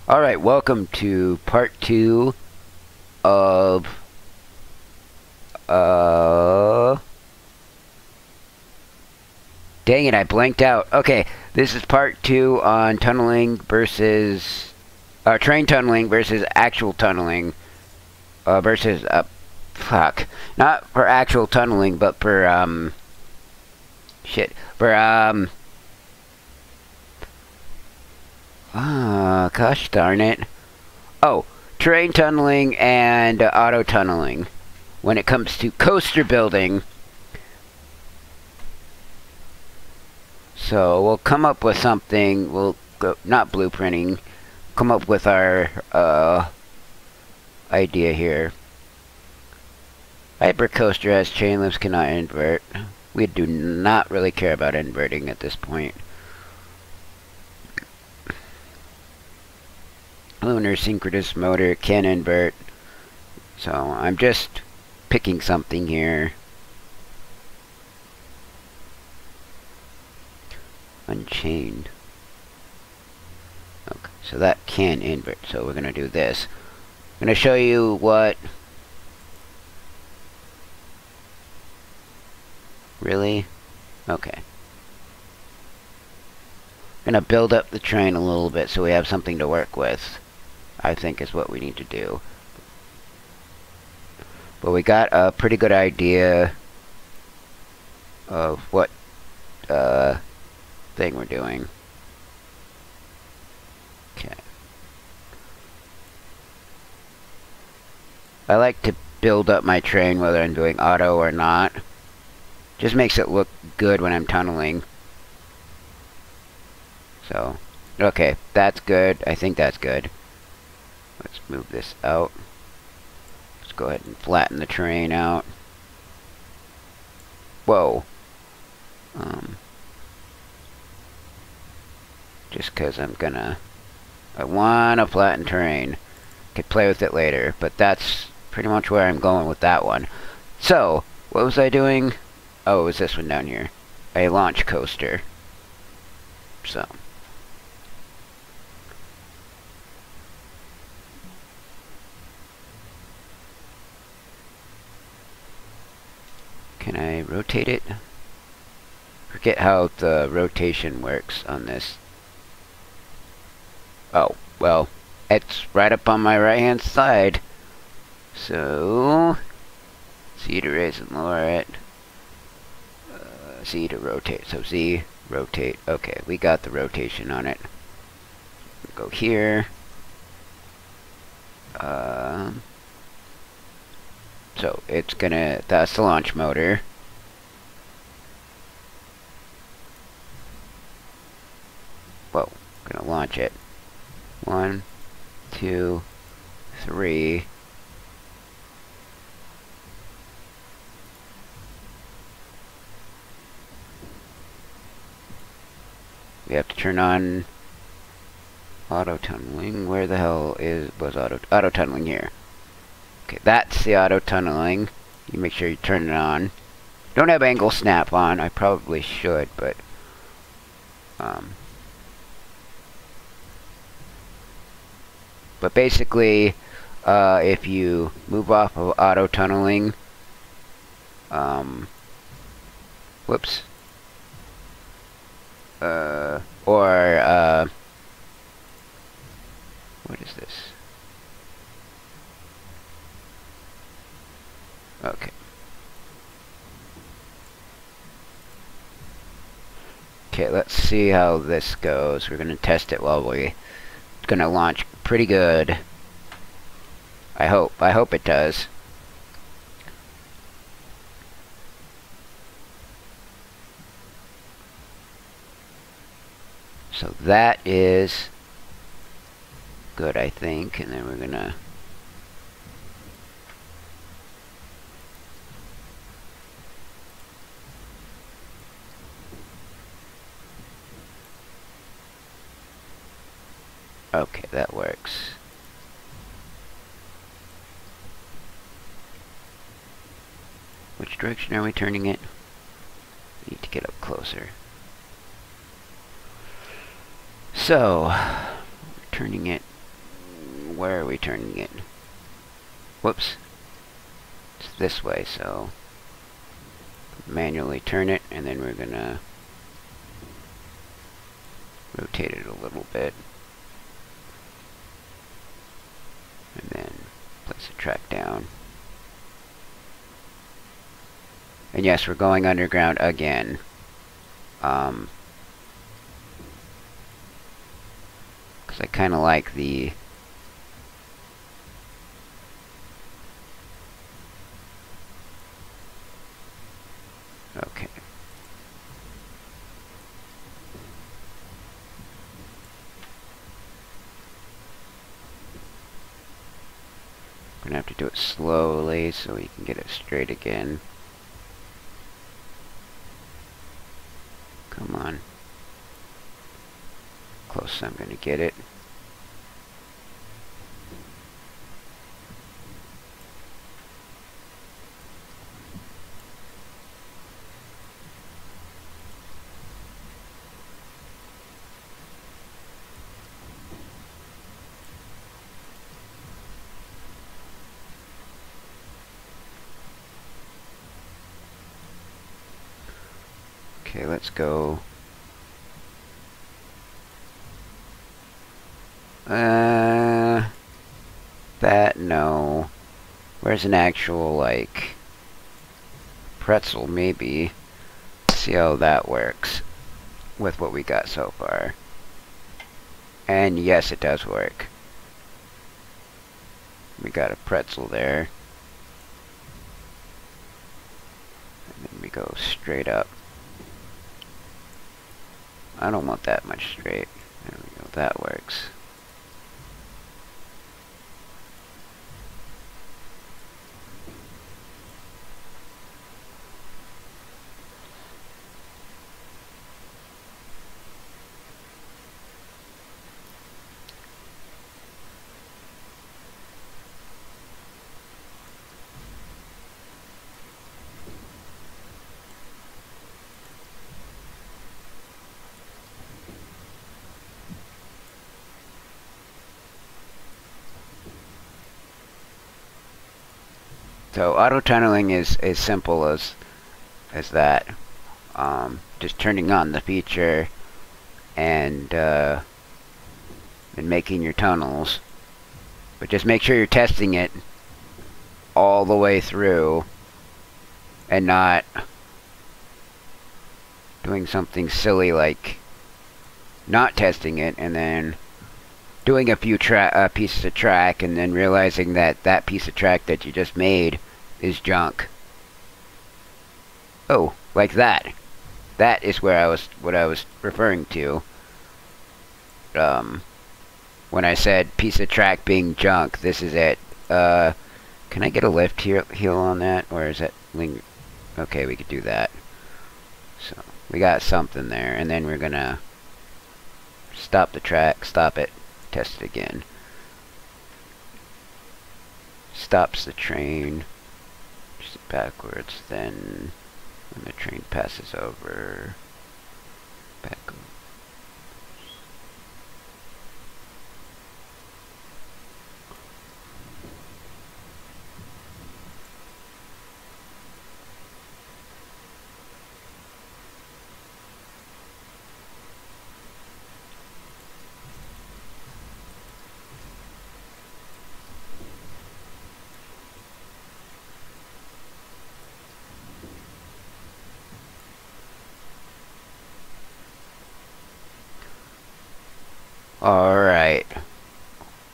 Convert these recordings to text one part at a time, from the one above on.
Alright, welcome to part 2 of, dang it, I blanked out. Okay, this is part 2 on tunneling versus, train tunneling versus actual tunneling, versus, fuck. Not for actual tunneling, but for, gosh darn it. Oh, train tunneling and auto tunneling when it comes to coaster building. So we'll come up with something. We'll go, not blueprinting, come up with our idea here. Hypercoaster has chain lifts, cannot invert. We do not really care about inverting at this point. Lunar synchronous motor can invert. So I'm just picking something here. Unchained. Okay, so that can invert. So we're gonna do this. I'm gonna show you what. Really? Okay. I'm gonna build up the train a little bit so we have something to work with. I think is what we need to do. But we got a pretty good idea of what thing we're doing. Okay. I like to build up my train whether I'm doing auto or not. Just makes it look good when I'm tunneling. So, okay, that's good. I think that's good. Let's move this out. Let's go ahead and flatten the train out. Whoa. Just because I want a flattened terrain. Could play with it later, but that's pretty much where I'm going with that one. So, what was I doing? Oh, it was this one down here. A launch coaster. So. Can I rotate it? Forget how the rotation works on this. Oh, well, it's right up on my right hand side. So, Z to raise and lower it. Z to rotate. So Z, rotate. Okay, we got the rotation on it. Go here. So it's gonna, that's the launch motor. Whoa, gonna launch it. 1, 2, 3. We have to turn on auto tunneling. Where the hell was auto tunneling here? Okay, that's the auto tunneling. You make sure you turn it on. Don't have angle snap on. I probably should, but basically, if you move off of auto tunneling, whoops, what is this? Okay. Okay, let's see how this goes. We're gonna test it while it's gonna launch pretty good. I hope it does. So that is good, I think, and then we're gonna okay, that works. Which direction are we turning it? Need to get up closer. So, turning it where are we turning it? Whoops. It's this way, so manually turn it, and then we're gonna rotate it a little bit. And then place the track down. And yes, we're going underground again. Because I kind of like the... Okay. We're gonna have to do it slowly so we can get it straight again. Come on. Close, I'm gonna get it. Okay, let's go. That, no. Where's an actual, like, pretzel, maybe? See how that works with what we got so far. And yes, it does work. We got a pretzel there. And then we go straight up. I don't want that much straight. There we go, that works. So auto tunneling is as simple as that. Just turning on the feature and making your tunnels. But just make sure you're testing it all the way through and not doing something silly like not testing it and then doing a few pieces of track and then realizing that that piece of track that you just made is junk. Oh, like that. That is what I was referring to. When I said piece of track being junk, this is it. Can I get a lift heel on that, or is that linger? Okay, we could do that. So we got something there, and then we're gonna stop the track, stop it. Test it again. Stops the train. Just backwards. Then, when the train passes over, back. Alright,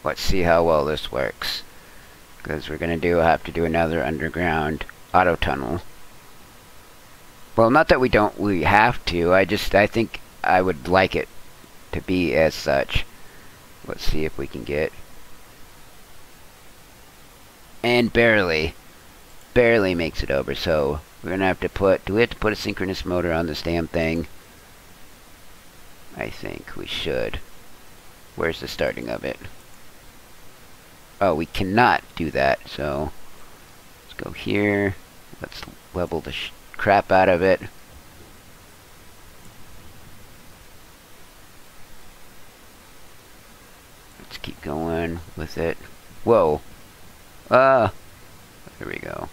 let's see how well this works, because we're going to have to do another underground auto tunnel. Well, not that we have to, I think I would like it to be as such. Let's see if we can get... And barely makes it over, so we're going to have to put... Do we have to put a synchronous motor on this damn thing? I think we should. Where's the starting of it? Oh, we cannot do that, so let's go here. Let's level the crap out of it. Let's keep going with it. Whoa. There we go.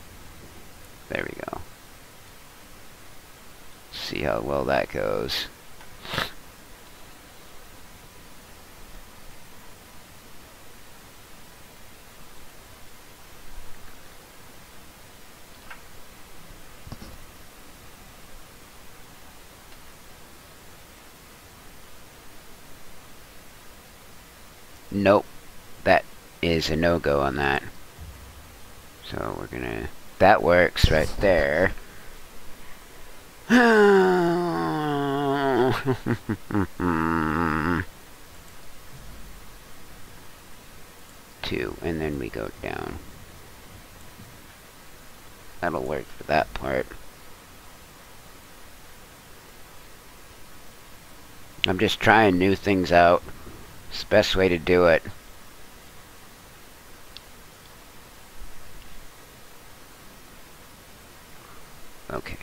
There we go. See how well that goes. Nope. That is a no-go on that. So we're gonna... That works right there. 2, and then we go down. That'll work for that part. I'm just trying new things out. It's the best way to do it. Okay.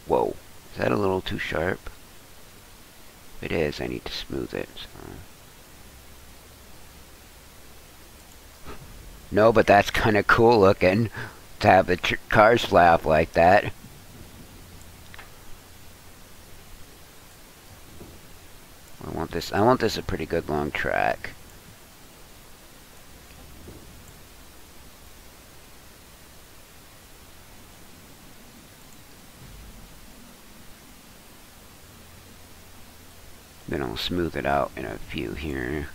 Whoa. Is that a little too sharp? If it is, I need to smooth it. So. No, but that's kind of cool looking to have the cars fly off like that. I want this a pretty good long track. Then I'll smooth it out in a few here.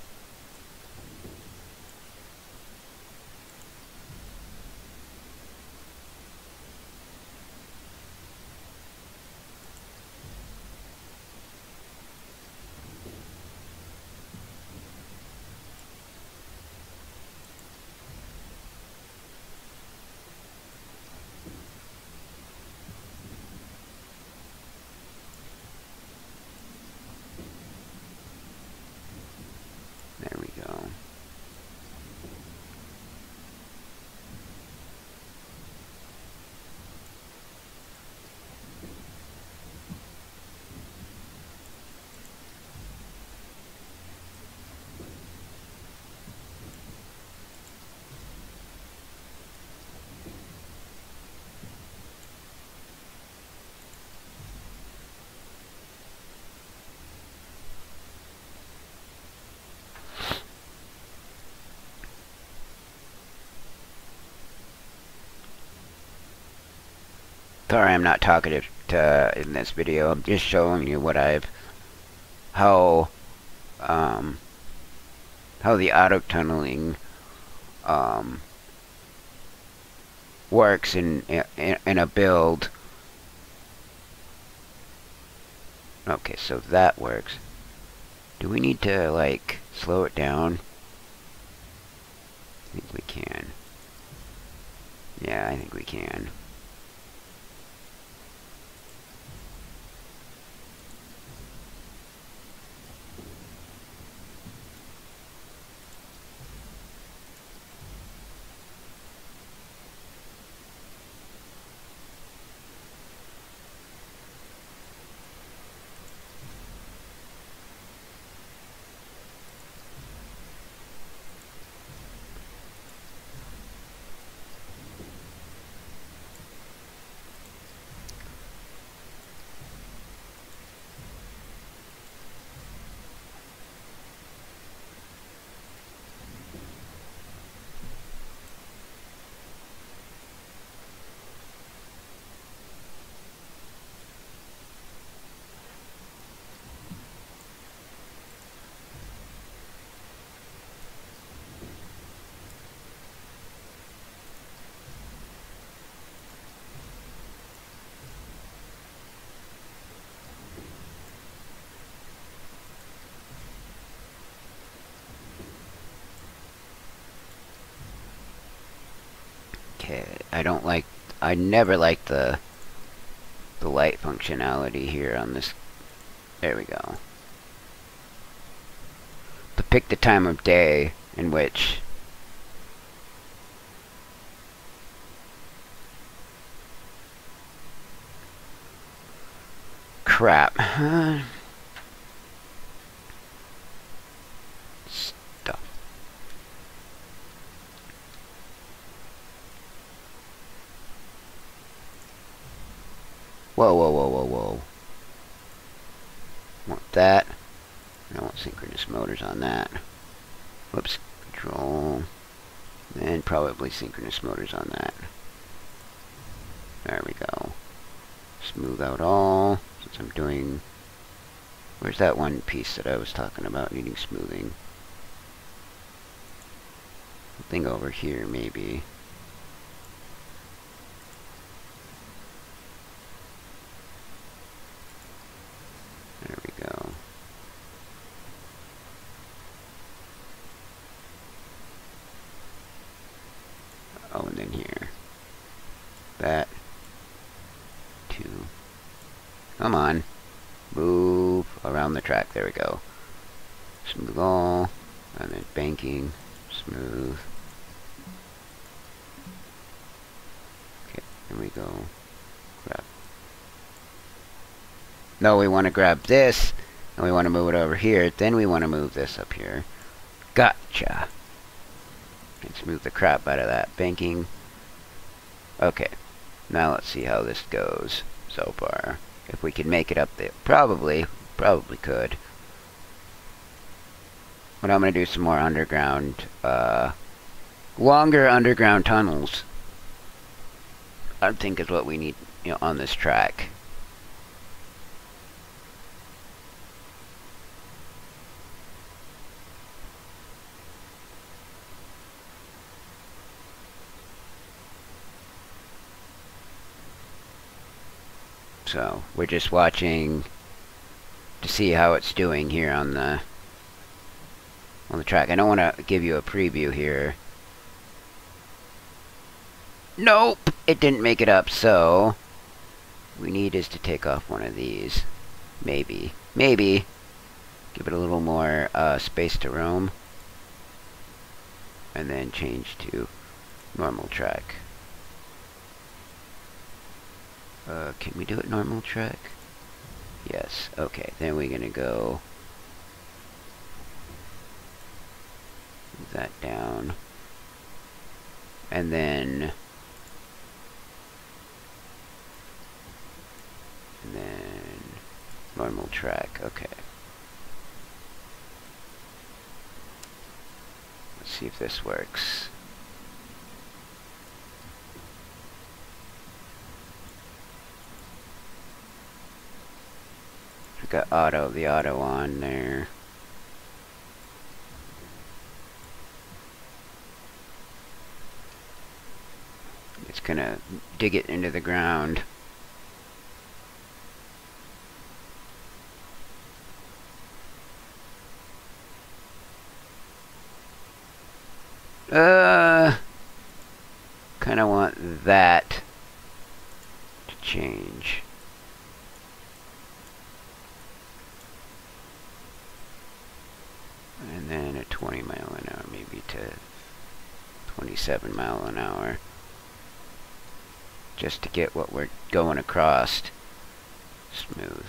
There we go. Sorry, I'm not talkative in this video. I'm just showing you what how the auto tunneling works in a build. Okay, so that works. Do we need to like slow it down? I think we can. Yeah, I think we can. Okay, I never liked the light functionality here on this. There we go. To pick the time of day in which crap. Stuff. Whoa, whoa, whoa, whoa, whoa. Want that. I want synchronous motors on that. Whoops. Control. And probably synchronous motors on that. There we go. Smooth out all. Since I'm doing... Where's that one piece that I was talking about needing smoothing? Something over here, maybe. There we go. Oh, and then here. That. Two. Come on. Move around the track. There we go. Smooth all. And then banking. Smooth. Okay, here we go. Grab. No, we want to grab this. And we want to move it over here. Then we want to move this up here. Gotcha. And smooth the crap out of that. Banking. Okay. Now let's see how this goes so far. If we can make it up there. Probably could. But I'm going to do some more underground, longer underground tunnels. I think is what we need, on this track. So, we're just watching to see how it's doing here on the track. I don't want to give you a preview here. Nope! It didn't make it up, so we need is to take off one of these. Maybe. Maybe. Give it a little more space to roam. And then change to normal track. Can we do it normal track? Yes. Okay, then we're gonna go move that down. And then normal track. Okay. Let's see if this works. We got the auto on there. It's gonna dig it into the ground. Kinda want that to change. And then a 20 mile an hour, maybe to 27 mile an hour. Just to get what we're going across smooth.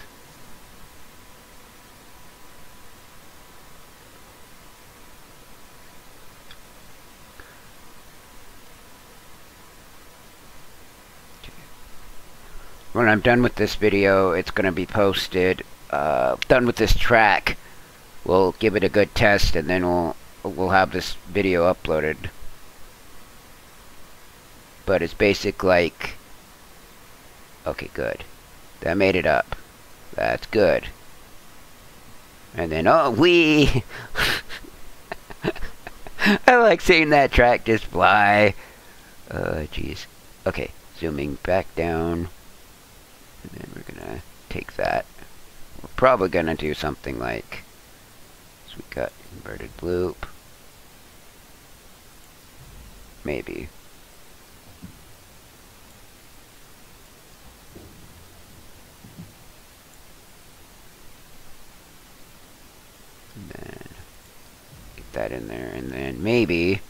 When I'm done with this video, it's going to be posted. Done with this track. We'll give it a good test, and then we'll have this video uploaded. But it's basic like... Okay, good. That made it up. That's good. And then, oh, we... I like seeing that track just fly. Jeez. Okay, zooming back down. And then we're gonna take that. We're probably gonna do something like... So we got inverted loop. Maybe. that in there, and then maybe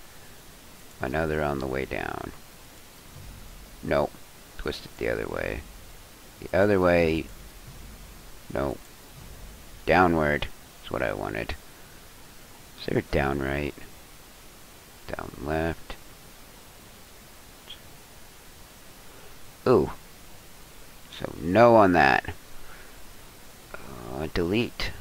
another on the way down. Nope. Twist it the other way. The other way. Nope. Downward is what I wanted. Is there a down right? Down left. Ooh. So no on that. Delete.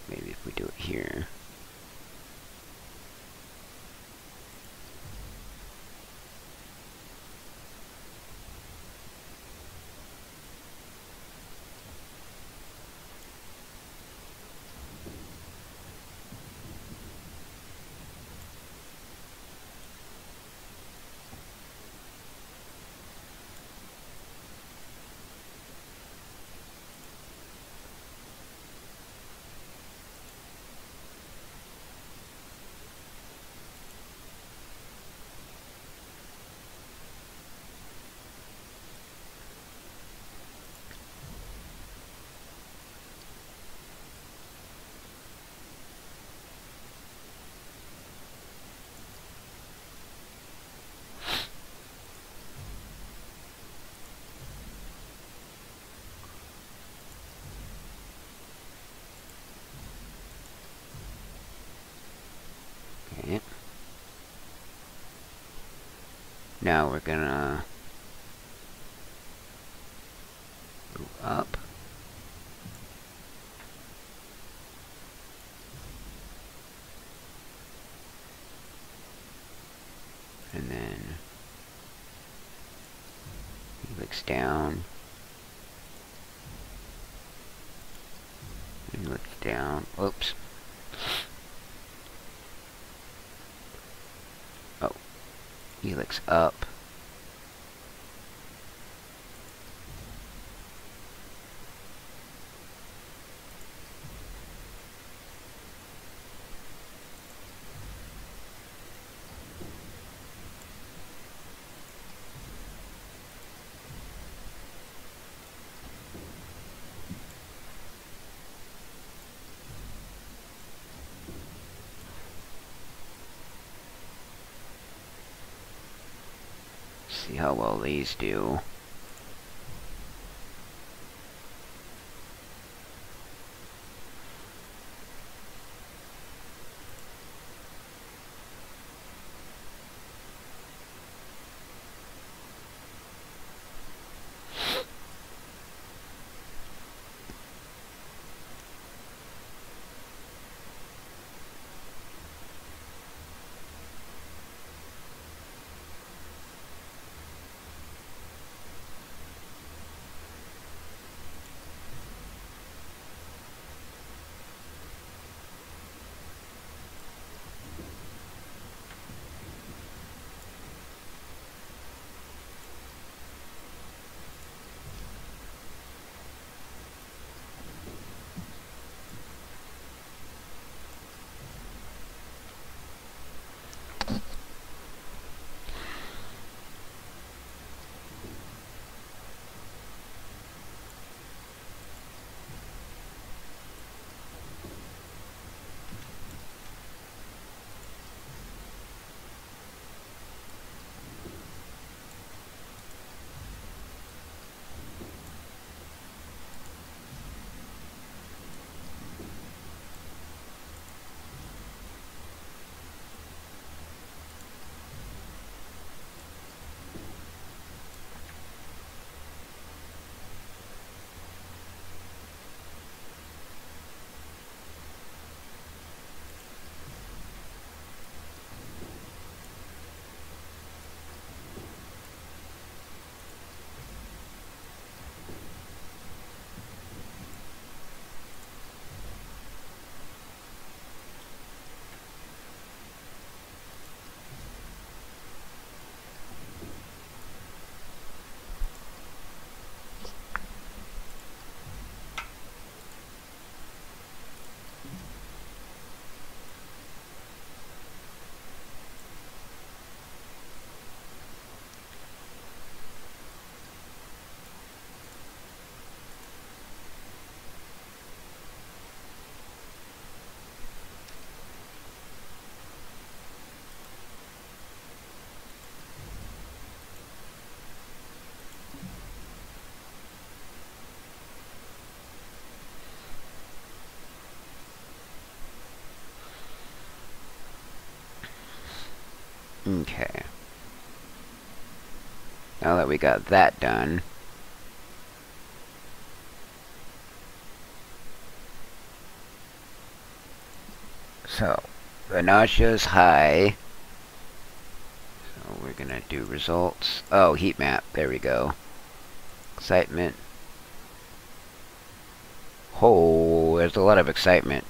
Maybe if we do it here. Okay. Now we're gonna go up. And then helix down. Helix down. Oops. Oh. Helix up. See how well these do. Okay. Now that we got that done, so the nausea's high. So we're gonna do results. Oh, heat map. There we go. Excitement. Oh, there's a lot of excitement.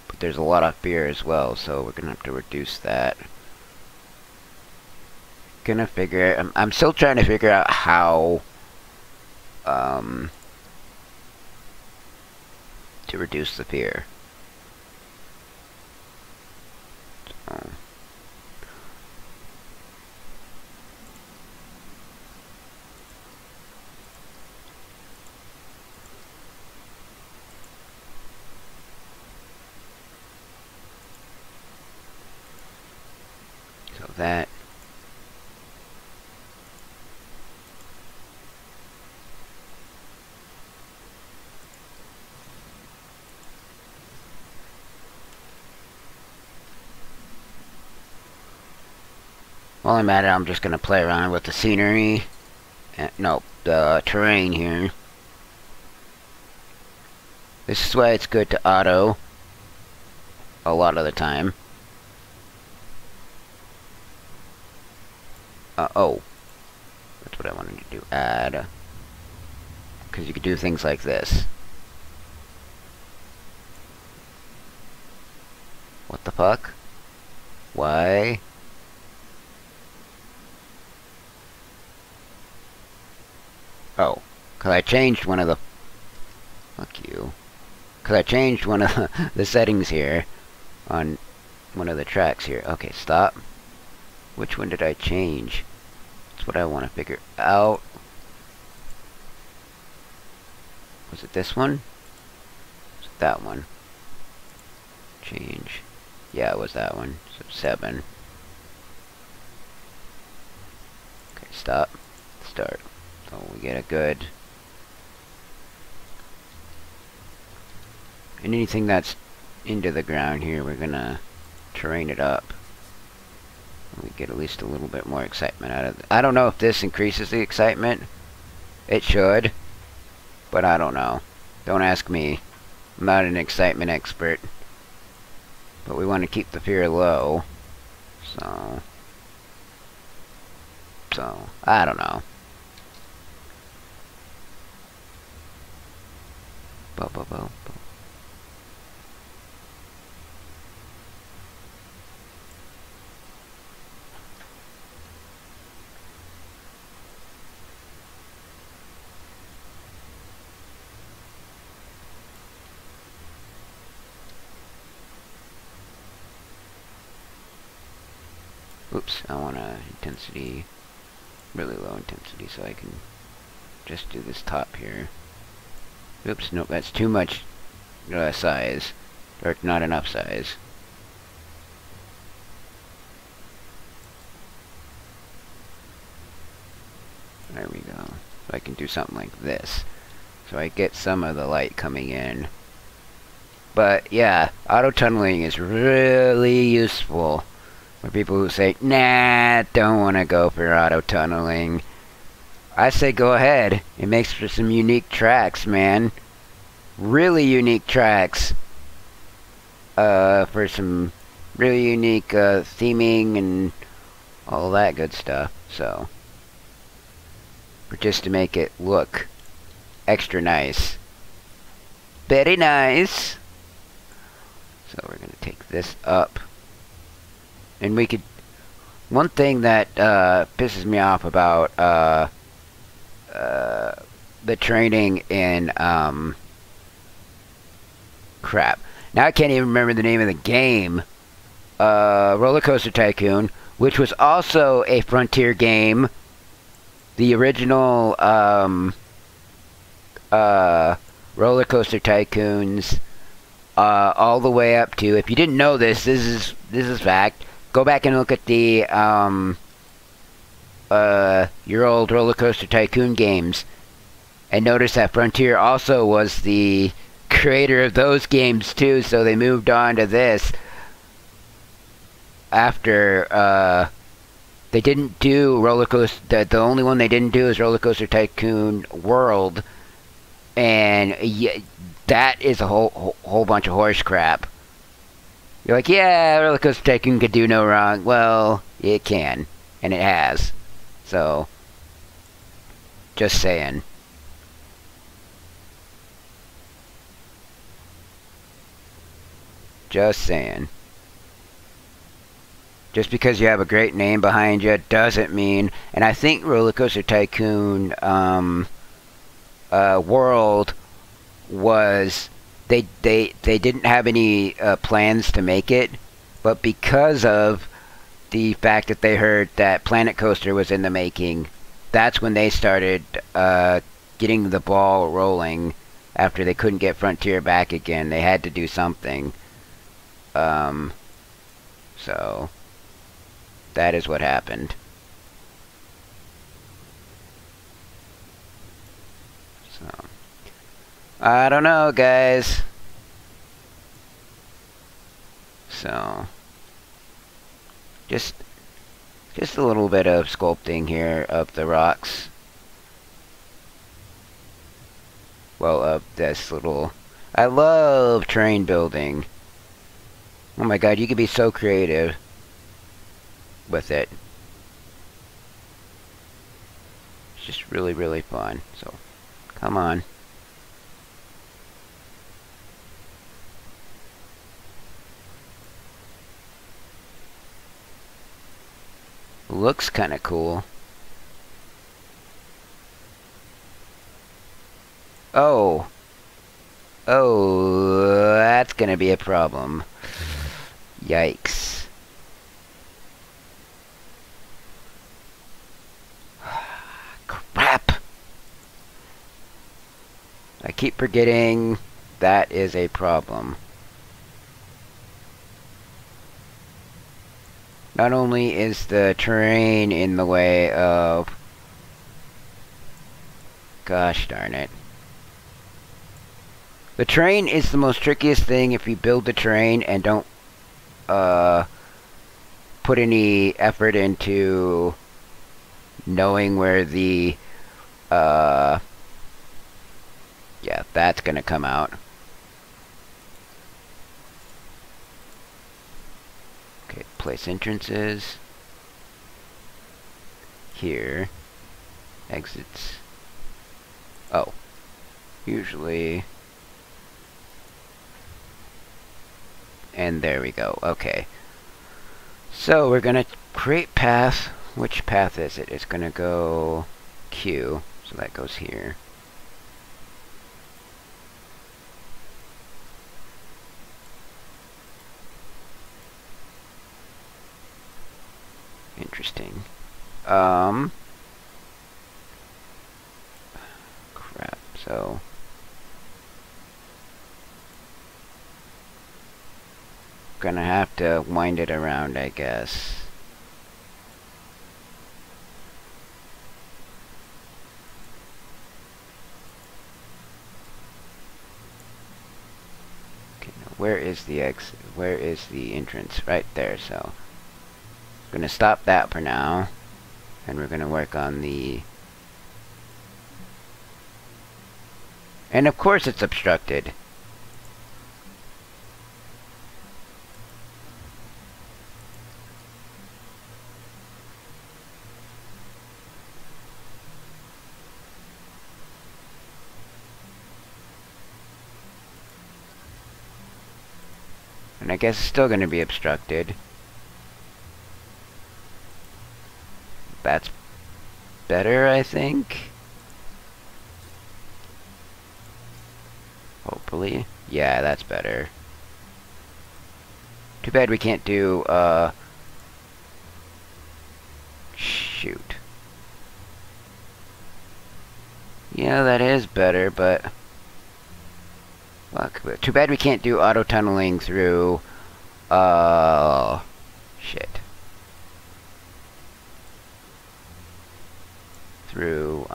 But there's a lot of fear as well, so we're gonna have to reduce that. Gonna figure... I'm still trying to figure out how... to reduce the fear. So... So that... While I'm at it, I'm just going to play around with the scenery. No, the terrain here. This is why it's good to auto. A lot of the time. Oh. That's what I wanted to do. Add. Because you could do things like this. What the fuck? Why? Oh, because I changed one of the... Fuck you. Because I changed one of the settings here on one of the tracks here. Okay, stop. Which one did I change? That's what I want to figure out. Was it this one? Was it that one? Change. Yeah, it was that one. So 7. Okay, stop. Start. So we get a good... And anything that's into the ground here, we're gonna terrain it up. And we get at least a little bit more excitement out of it. I don't know if this increases the excitement. It should. But I don't know. Don't ask me. I'm not an excitement expert. But we want to keep the fear low. So, I don't know. Oops, I want intensity, really low intensity, so I can just do this top here. Oops, nope, that's too much size, or not enough size. There we go. So I can do something like this. So I get some of the light coming in. But yeah, auto-tunneling is really useful for people who say, nah, don't want to go for auto-tunneling. I say go ahead. It makes for some unique tracks, man. Really unique tracks. For some really unique theming and all that good stuff. So, just to make it look extra nice. Very nice. So we're going to take this up. And we could... One thing that pisses me off about the training in crap. Now I can't even remember the name of the game. Roller Coaster Tycoon, which was also a Frontier game. The original Roller Coaster Tycoons, all the way up to... If you didn't know this, this is fact. Go back and look at the your old Roller Coaster Tycoon games, and notice that Frontier also was the creator of those games too, so they moved on to this. after they didn't do Roller Coaster. The only one they didn't do is Roller Coaster Tycoon World, and yeah, that is a whole bunch of horse crap. You're like, yeah, Roller Coaster Tycoon could do no wrong. Well, it can, and it has. So, just saying. Just saying. Just because you have a great name behind you doesn't mean. And I think Roller Coaster Tycoon World was they didn't have any plans to make it, but because of the fact that they heard that Planet Coaster was in the making, that's when they started getting the ball rolling. After they couldn't get Frontier back again, they had to do something. So that is what happened. So I don't know, guys. So just a little bit of sculpting here of the rocks. Well, of this little... I love terrain building. Oh my god, you could be so creative with it. It's just really, really fun. So, come on. Looks kind of cool. Oh. Oh, that's gonna be a problem. Yikes. Crap. I keep forgetting that is a problem. Not only is the terrain in the way of... Gosh darn it. The terrain is the most trickiest thing if you build the terrain and don't put any effort into knowing where the yeah, that's gonna come out. Okay, place entrances here, exits. Oh, usually. And there we go. Okay. So we're going to create path. Which path is it? It's going to go Q. So that goes here. Interesting. Crap. So... gonna have to wind it around, I guess. Okay, now where is the exit? Where is the entrance? Right there, so I'm gonna stop that for now. And we're gonna work on the... And of course it's obstructed. And I guess it's still going to be obstructed. That's better, I think. Hopefully. Yeah, that's better. Too bad we can't do, shoot. Yeah, that is better, but... Fuck. Too bad we can't do auto-tunneling through, shit. Through,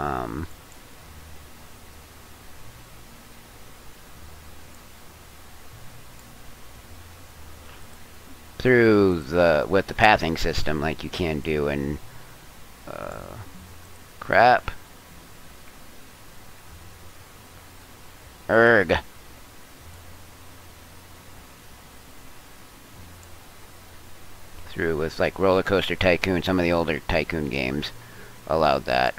through with the pathing system like you can do in crap. Erg. Through with like Roller Coaster Tycoon, some of the older Tycoon games allowed that.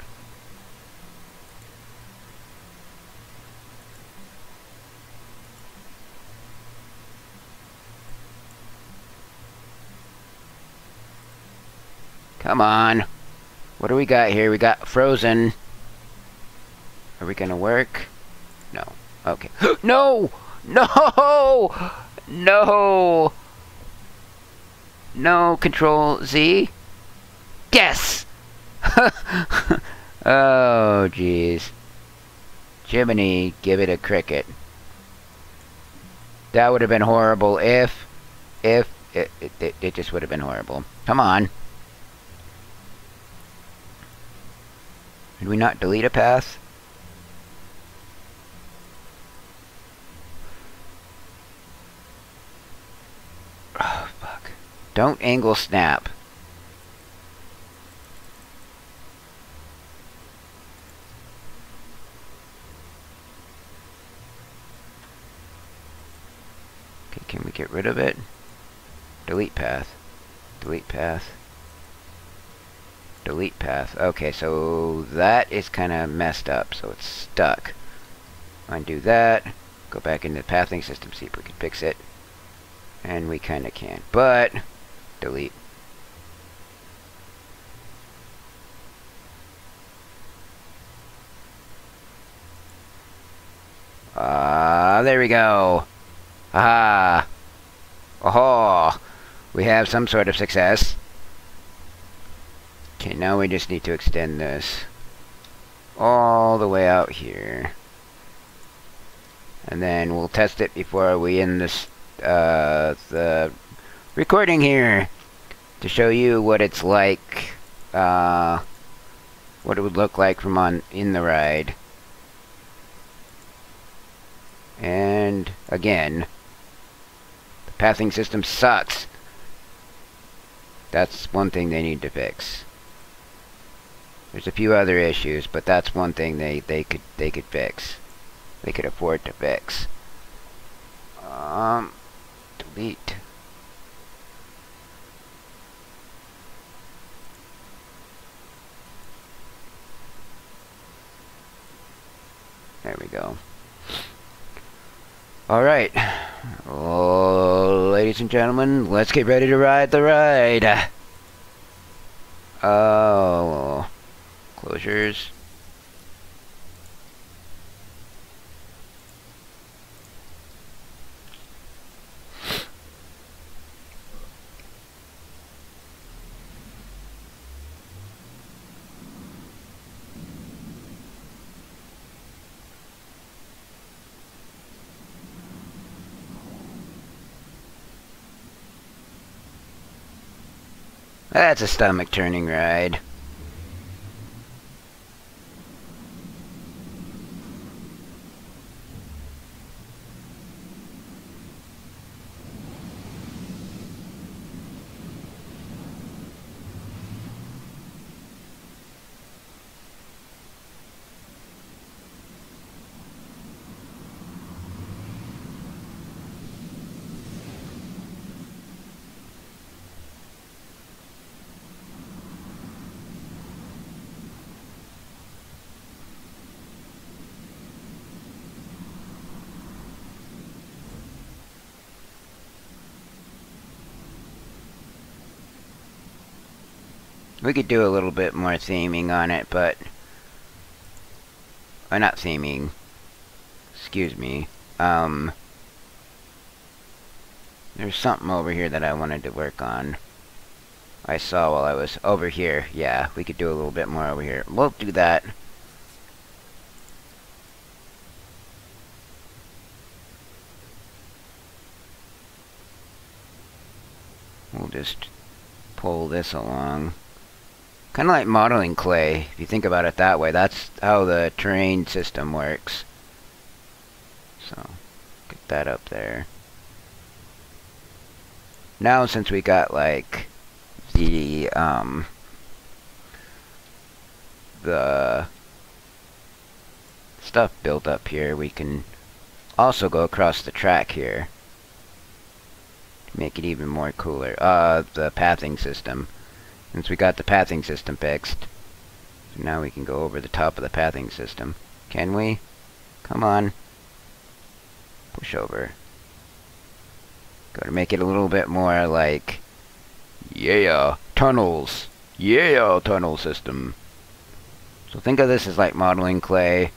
Come on. What do we got here? We got Frozen. Are we gonna work? No. Okay. No! No! No! No, Control Z. Yes! Oh, jeez. Jiminy, give it a cricket. That would have been horrible if it just would have been horrible. Come on. Did we not delete a path? Oh, fuck. Don't angle snap. Okay, can we get rid of it? Delete path. Delete path. Delete path. Okay, so that is kind of messed up, so it's stuck. Undo that. Go back into the pathing system, see if we can fix it. And we kind of can't, but delete. There we go. Aha. Oh, we have some sort of success. Okay, now we just need to extend this all the way out here. And then we'll test it before we end this the recording here to show you what it's like, what it would look like from in the ride. And again, the pathing system sucks. That's one thing they need to fix. There's a few other issues, but that's one thing they could fix. They could afford to fix. Delete. There we go. Alright. Oh, ladies and gentlemen, let's get ready to ride the ride. Oh. Closures. That's a stomach turning ride. We could do a little bit more theming on it, but... Or not theming. Excuse me. There's something over here that I wanted to work on. I saw while I was over here. Yeah, we could do a little bit more over here. We'll do that. We'll just pull this along. Kind of like modeling clay, if you think about it that way. That's how the terrain system works. So, get that up there. now since we got like the stuff built up here, we can also go across the track here to make it even more cooler. The pathing system. Since we got the pathing system fixed, so now we can go over the top of the pathing system. Can we? Come on. Push over. Gotta make it a little bit more like, yeah, tunnels. Yeah, tunnel system. So think of this as like modeling clay,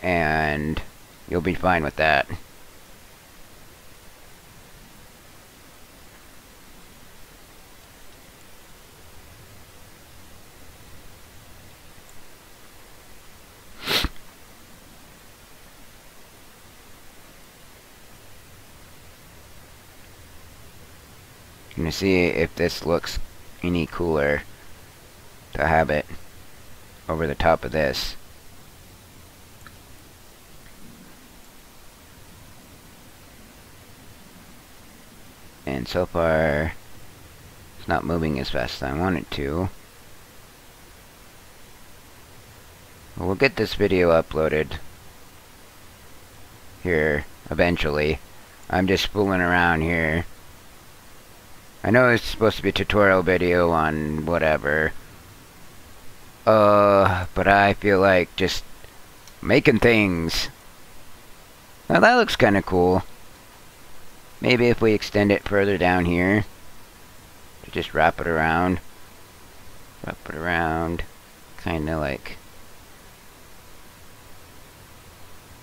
and you'll be fine with that. I'm gonna see if this looks any cooler to have it over the top of this. And so far, it's not moving as fast as I want it to. We'll get this video uploaded here eventually. I'm just fooling around here. I know it's supposed to be a tutorial video on whatever. But I feel like just making things. Now that looks kind of cool. Maybe if we extend it further down here, to just wrap it around. Wrap it around. Kind of like,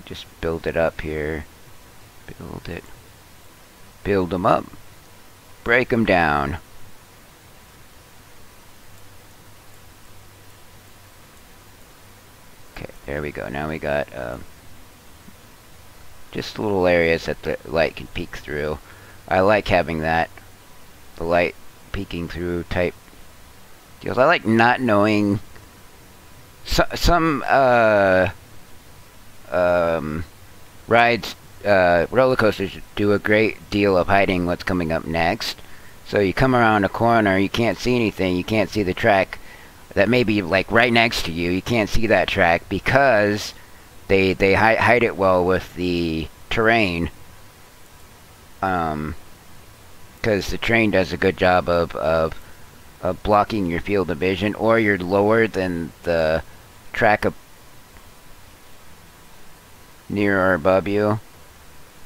just build it up here. Build it. Build them up. Break them down. Okay, there we go. Now we got just little areas that the light can peek through. I like having that, the light peeking through type deals. I like not knowing. Some rides, roller coasters do a great deal of hiding what's coming up next. So you come around a corner, you can't see anything, you can't see the track that may be like right next to you. You can't see that track because they hide it well with the terrain. Because the terrain does a good job of blocking your field of vision, or you're lower than the track up near or above you.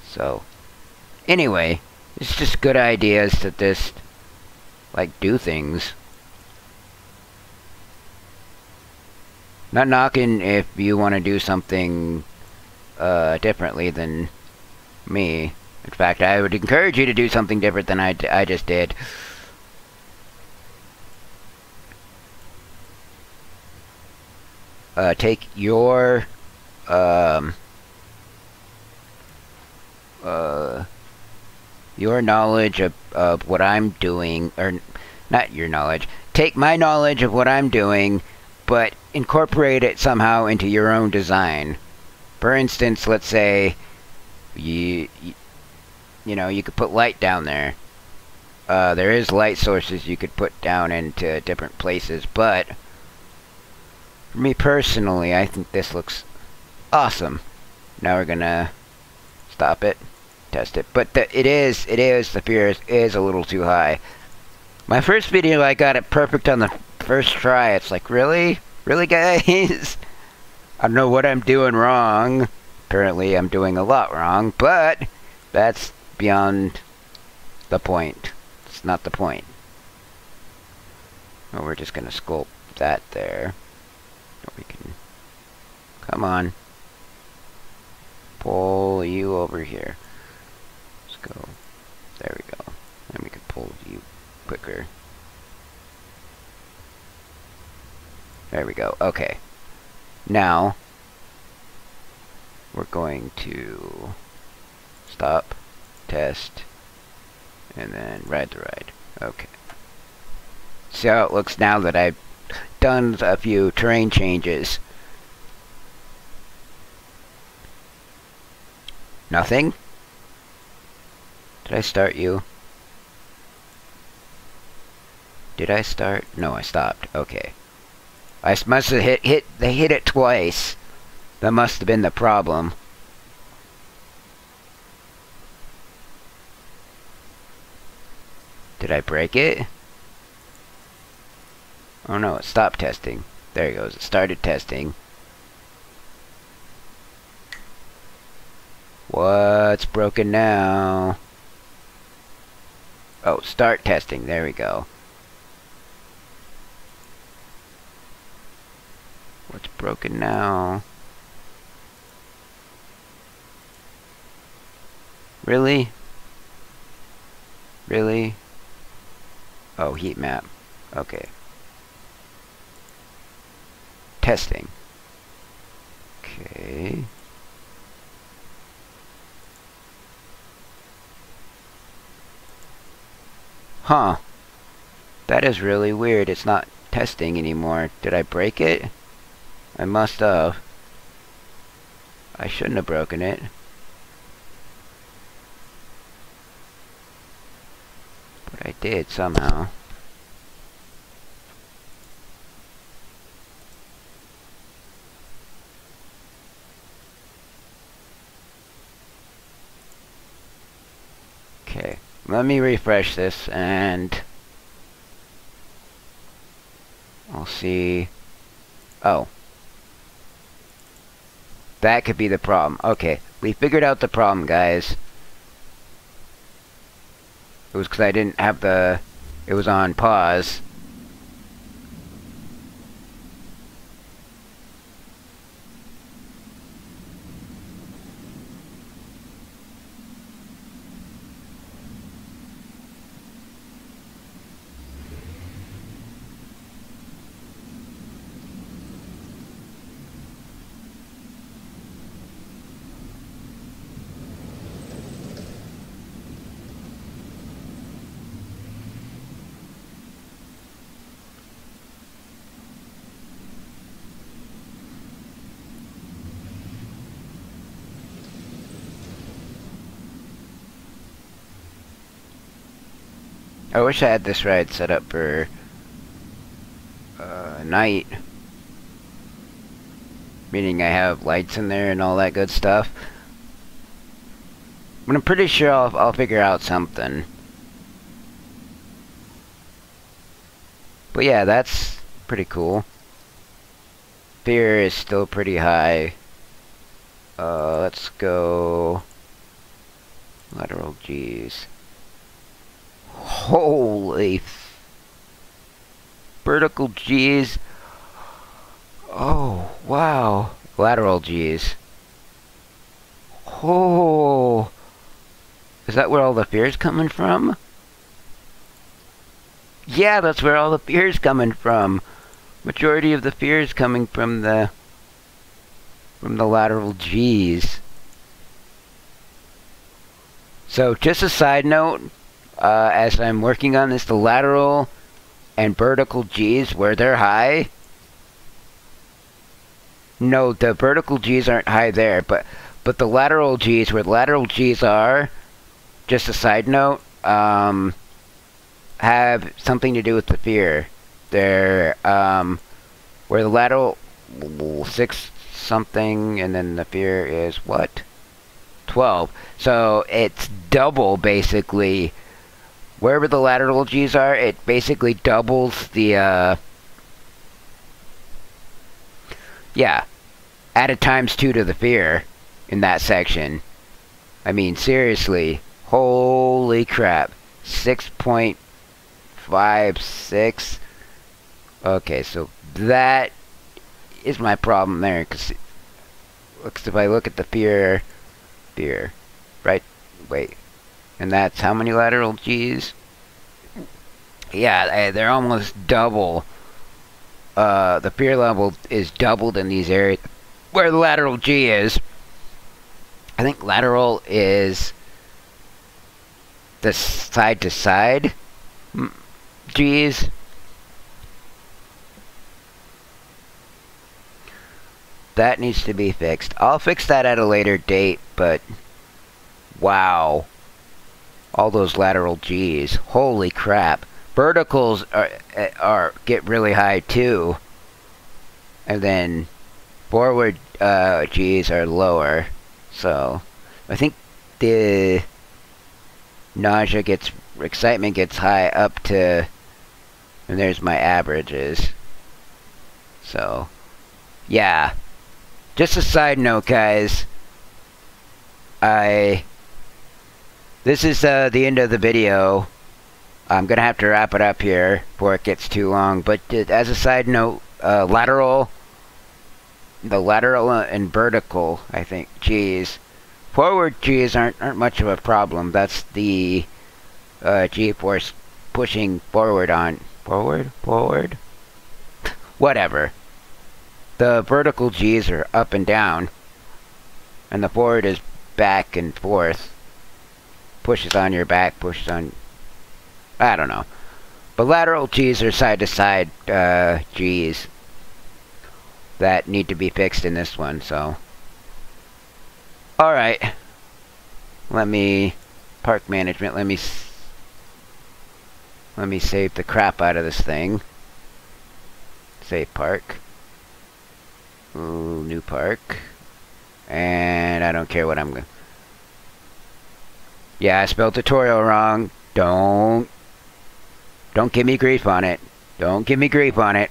So, anyway, it's just good ideas to just, like, do things. Not knocking if you want to do something differently than me. In fact, I would encourage you to do something different than I just did. Take your knowledge of what I'm doing, or not your knowledge, take my knowledge of what I'm doing, but incorporate it somehow into your own design. For instance, let's say you know, you could put light down there. There is light sources you could put down into different places, but for me personally, I think this looks awesome. Now we're gonna stop it, test it, but the fear is a little too high. My first video, I got it perfect on the first try. It's like, really guys? I don't know what I'm doing wrong. Apparently I'm doing a lot wrong, but that's beyond the point. It's not the point. Well, we're just gonna sculpt that there. We can, come on, pull you over here. Let's go. There we go. And we can pull you quicker. There we go. Okay. Now we're going to stop, test, and then ride the ride. Okay. See how it looks now that I've done a few terrain changes. Nothing? Did I start you? Did I start? No, I stopped. Okay. I must have they hit it twice. That must have been the problem. Did I break it? Oh no, it stopped testing. There it goes. It started testing. What's broken now? Oh, start testing. There we go. What's broken now? Really? Really? Oh, heat map. Okay. Testing. Okay. Huh. That is really weird. It's not testing anymore. Did I break it? I must have. I shouldn't have broken it. But I did somehow. Okay. Let me refresh this and I'll see. Oh. That could be the problem. Okay. We figured out the problem, guys. It was because I didn't have the... It was on pause. I wish I had this ride set up for night. Meaning I have lights in there and all that good stuff. But I'm pretty sure I'll figure out something. But yeah, that's pretty cool. Fear is still pretty high. Let's go... Lateral G's. Holy... Vertical G's. Oh, wow. Lateral G's. Oh. Is that where all the fear's coming from? Yeah, that's where all the fear's coming from. Majority of the fear is coming from the lateral G's. So, just a side note, as I'm working on this, the lateral and vertical G's, where they're high. No, the vertical G's aren't high there, but the lateral G's, where the lateral G's are, just a side note, have something to do with the fear. They're, where the lateral 6 something, and then the fear is what? 12. So it's double, basically. Wherever the lateral G's are, it basically doubles the, yeah, added times 2 to the fear in that section. I mean, seriously, holy crap. 6.56. Okay, so that is my problem there, because if I look at the fear, right, wait, and that's how many lateral G's? Yeah, they're almost double. The fear level is doubled in these areas where the lateral G is. I think lateral is the side to side G's. That needs to be fixed. I'll fix that at a later date, but wow. All those lateral G's. Holy crap. verticals are get really high too, and then forward G's are lower. So I think the excitement gets high up to, and there's my averages. So yeah, just a side note, guys. This is the end of the video. I'm gonna have to wrap it up here before it gets too long. But as a side note, the lateral and vertical, I think, G's. Forward G's aren't much of a problem. That's the G-force pushing forward on forward. Whatever. The vertical G's are up and down, and the forward is back and forth. Pushes on your back, pushes on. I don't know. But lateral G's are side to side G's that need to be fixed in this one. So, all right. Let me park management. Let me save the crap out of this thing. Save park. Ooh, new park. And I don't care what I'm going. Yeah, I spelled tutorial wrong. Don't give me grief on it. Don't give me grief on it.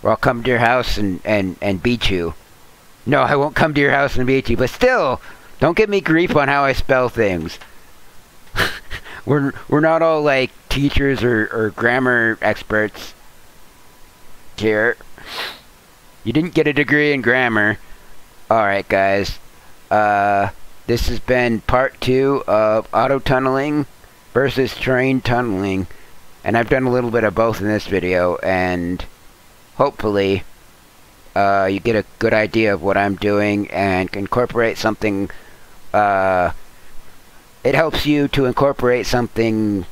Or I'll come to your house and beat you. No, I won't come to your house and beat you. But still, don't give me grief on how I spell things. We're not all like teachers or grammar experts here. You didn't get a degree in grammar. Alright, guys. This has been part 2 of auto tunneling versus terrain tunneling. And I've done a little bit of both in this video. And hopefully you get a good idea of what I'm doing and can incorporate something. It helps you to incorporate something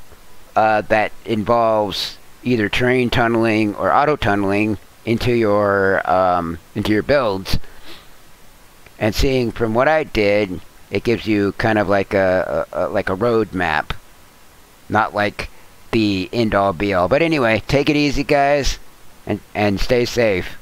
that involves either terrain tunneling or auto tunneling into your builds. And seeing from what I did, it gives you kind of like a road map, not like the end all be all. But anyway, take it easy, guys, and stay safe.